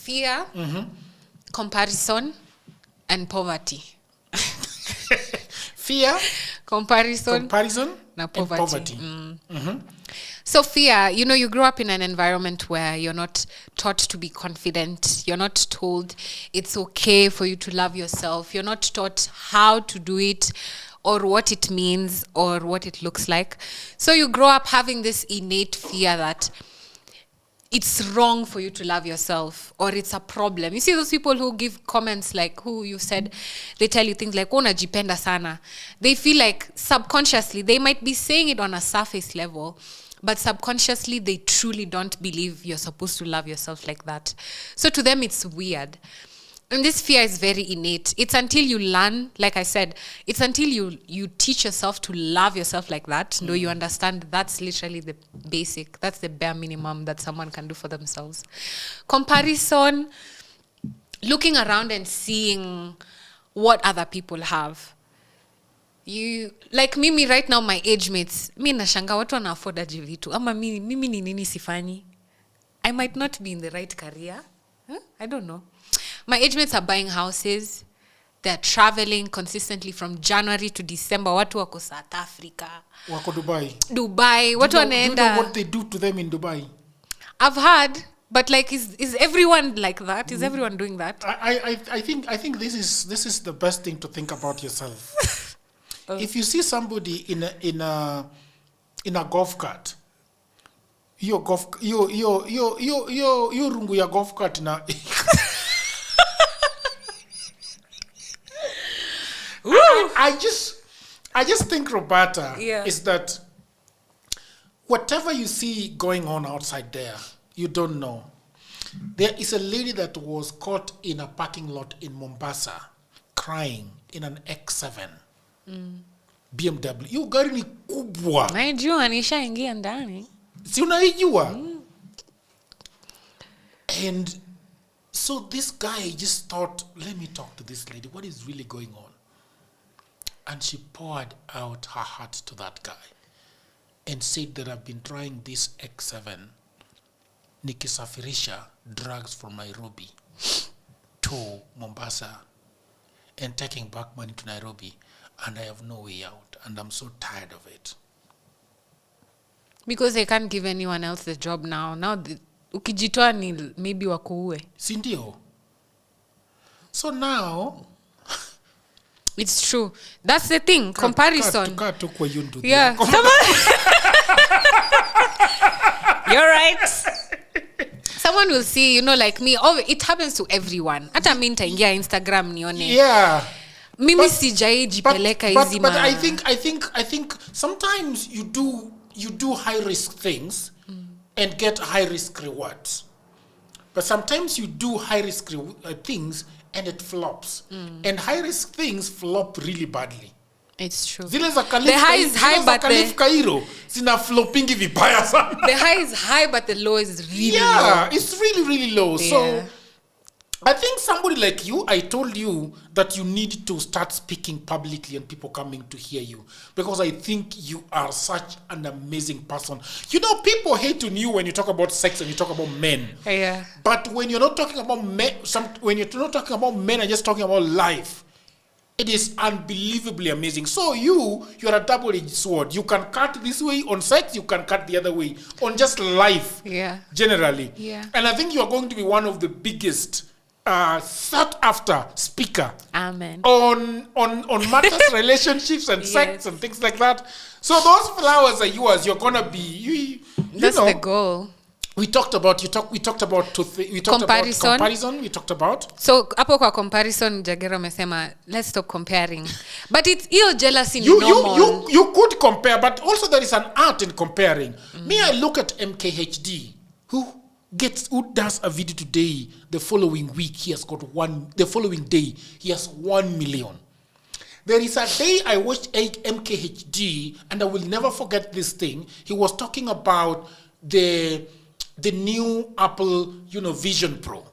fear, comparison, and poverty. Fear, comparison, and poverty. So fear, you grow up in an environment where you're not taught to be confident. You're not told it's okay for you to love yourself. You're not taught how to do it or what it means or what it looks like. So you grow up having this innate fear that it's wrong for you to love yourself or it's a problem. You see those people who give comments like who you said, they tell you things like, unajipenda sana. They feel like subconsciously, they might be saying it on a surface level, but subconsciously, they truly don't believe you're supposed to love yourself like that. So to them, it's weird. And this fear is very innate. It's until you learn, like I said, it's until you teach yourself to love yourself like that. No, you understand that's literally the basic. That's the bare minimum that someone can do for themselves. Comparison, looking around and seeing what other people have. You like mimi right now, my age mates, mi nashanga watu wana afford aje vitu ama mimi ni nini sifanyi. I might not be in the right career. I don't know. My age mates are buying houses. They're traveling consistently from January to December. Watu wako South Africa. Wako Dubai. Watu wanaenda. Do you know what they do to them in Dubai? I've heard, but like, is everyone like that? Is everyone doing that? I think this is the best thing to think about yourself. If you see somebody in a golf cart, your rungu ya golf cart na. I just think, Roberta, is that whatever you see going on outside there, you don't know. There is a lady that was caught in a parking lot in Mombasa crying in an X7 BMW. Hiyo gari ni kubwa. Naijua nishaingia ndani. Si unaijua? And so this guy just thought, let me talk to this lady. What is really going on? And she poured out her heart to that guy and said that I've been trying this X7 nikisafirisha drugs from Nairobi to Mombasa and taking back money to Nairobi, and I have no way out, and I'm so tired of it. Because they can't give anyone else the job now. Now, ukijitoa ni maybe wakuue. Si ndio? So now... It's true. That's the thing. Comparison. Yeah. You're right. Someone will see, like me. Oh, it happens to everyone. Hata mimi nitaingia Instagram nione. Yeah. Mimi sijai jipeleka hizi But I think sometimes you do high risk things and get high risk rewards. But sometimes you do high risk things and it flops. And high risk things flop really badly. It's true. Zile za Khalif, the high is high, but Khalif Cairo zina floppingi vibaya sana. The high is high, but the low is really low. Yeah, it's really, really low. Yeah. So I think somebody like you, I told you that you need to start speaking publicly and people coming to hear you. Because I think you are such an amazing person. People hate on you when you talk about sex and you talk about men. Yeah. But when you're not talking about men, when you're not talking about men and just talking about life, it is unbelievably amazing. So you're a double-edged sword. You can cut this way on sex, you can cut the other way on just life. Yeah. Generally. Yeah. And I think you are going to be one of the biggest sought after speaker. Amen. On matters, relationships and sex and things like that. So those flowers are yours. You're gonna be. That's the goal. We talked about comparison. We talked about. So hapo kwa comparison, Jagero amesema let's stop comparing. But it's ill jealousy normal. You could compare, but also there is an art in comparing. Me, I look at MKHD, who does a video today. The following week he has got the following day he has 1 million. There is a day I watched MKHD and I will never forget this thing. He was talking about the new Apple, Vision Pro.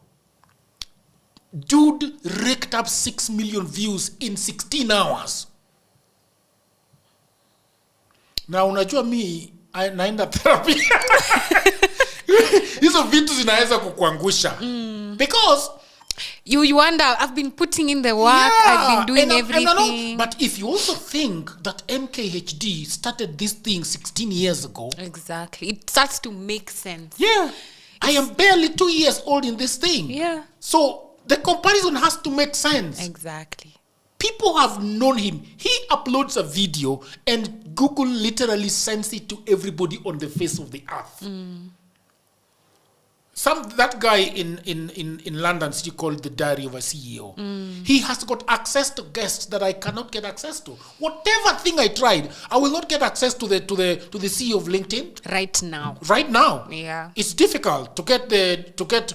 Dude raked up 6 million views in 16 hours. Now, unajua me, naenda therapy. hizo vitu zinaweza kukuangusha. Because you wonder, I've been putting in the work, I've been doing everything. But if you also think that MKHD started this thing 16 years ago. Exactly. It starts to make sense. Yeah. I am barely 2 years old in this thing. Yeah. So the comparison has to make sense. Exactly. People have known him. He uploads a video and Google literally sends it to everybody on the face of the earth. That guy in London City called the Diary of a CEO. He has got access to guests that I cannot get access to. Whatever thing I tried, I will not get access to the CEO of LinkedIn Right now. Right now. Yeah. It's difficult to get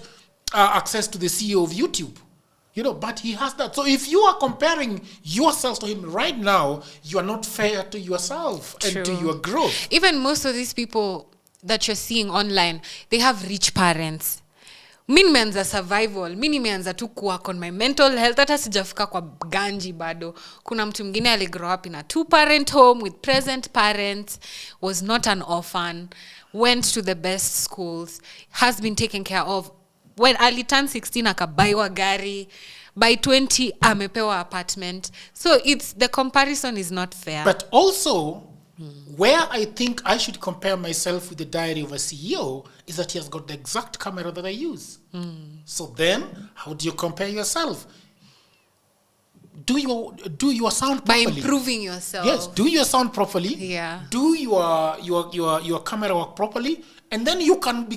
access to the CEO of YouTube. But he has that. So if you are comparing yourself to him right now, you are not fair to yourself and to your growth. Even most of these people that you're seeing online, they have rich parents. Mi nimeanza survival, mi nimeanza tu kuwork on my mental health, hata sijafika kwa ganji bado. Kuna mtu mwingine ali grow up in a 2-parent home with present parents, was not an orphan, went to the best schools, has been taken care of. When ali turn 16 akabaiwa gari, by 20 amepewa apartment. So the comparison is not fair. But also, where I think I should compare myself with the Diary of a CEO is that he has got the exact camera that I use. So then, how do you compare yourself? Do your sound properly. By improving yourself. Yes, do your sound properly. Yeah. Do your camera work properly, and then you can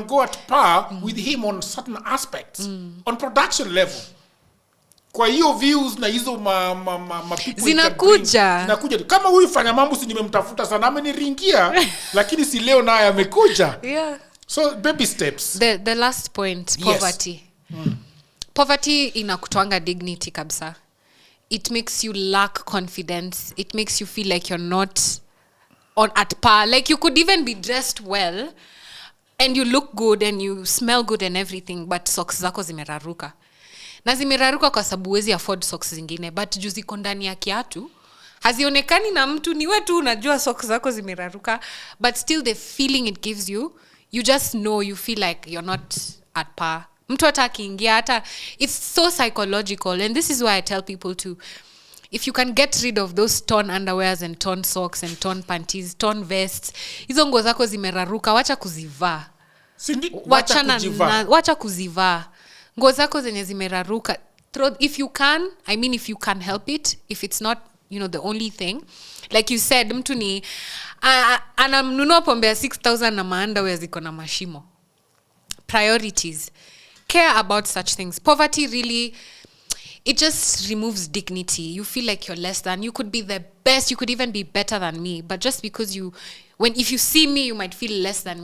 go at par with him on certain aspects on production level. Kwa hiyo views na hizo people zinakuja kama huyu fanya mambo si nimemtafuta sana ameniringia lakini si leo naye amekuja. Yeah. So baby steps. The last point, poverty. Yes. Poverty inakutwanga dignity kabisa. It makes you lack confidence. It makes you feel like you're not at par. Like you could even be dressed well and you look good and you smell good and everything, but socks zako zimeraruka. Na zimeraruka kwa sababu huwezi afford socks zingine, but juu ziko ndani ya kiatu hazionekani na mtu, ni wewe tu unajua socks zako zimeraruka, but still the feeling it gives you, you just know, you feel like you're not at par. Mtu hata akiingia hata, it's so psychological, and this is why I tell people to, if you can get rid of those torn underwears and torn socks and torn panties, torn vests, hizo nguo zako zimeraruka, wacha kuzivaa. Wacha kuzivaa. Nguo zako zenye zimeraruka, if you can help it, if it's not, the only thing. Like you said, mtu ni anamnunua pombe ya 6,000 na maunderwear ziko na mashimo. Priorities. Care about such things. Poverty really, it just removes dignity. You feel like you're less than. You could be the best. You could even be better than me. But just because if you see me, you might feel less than me.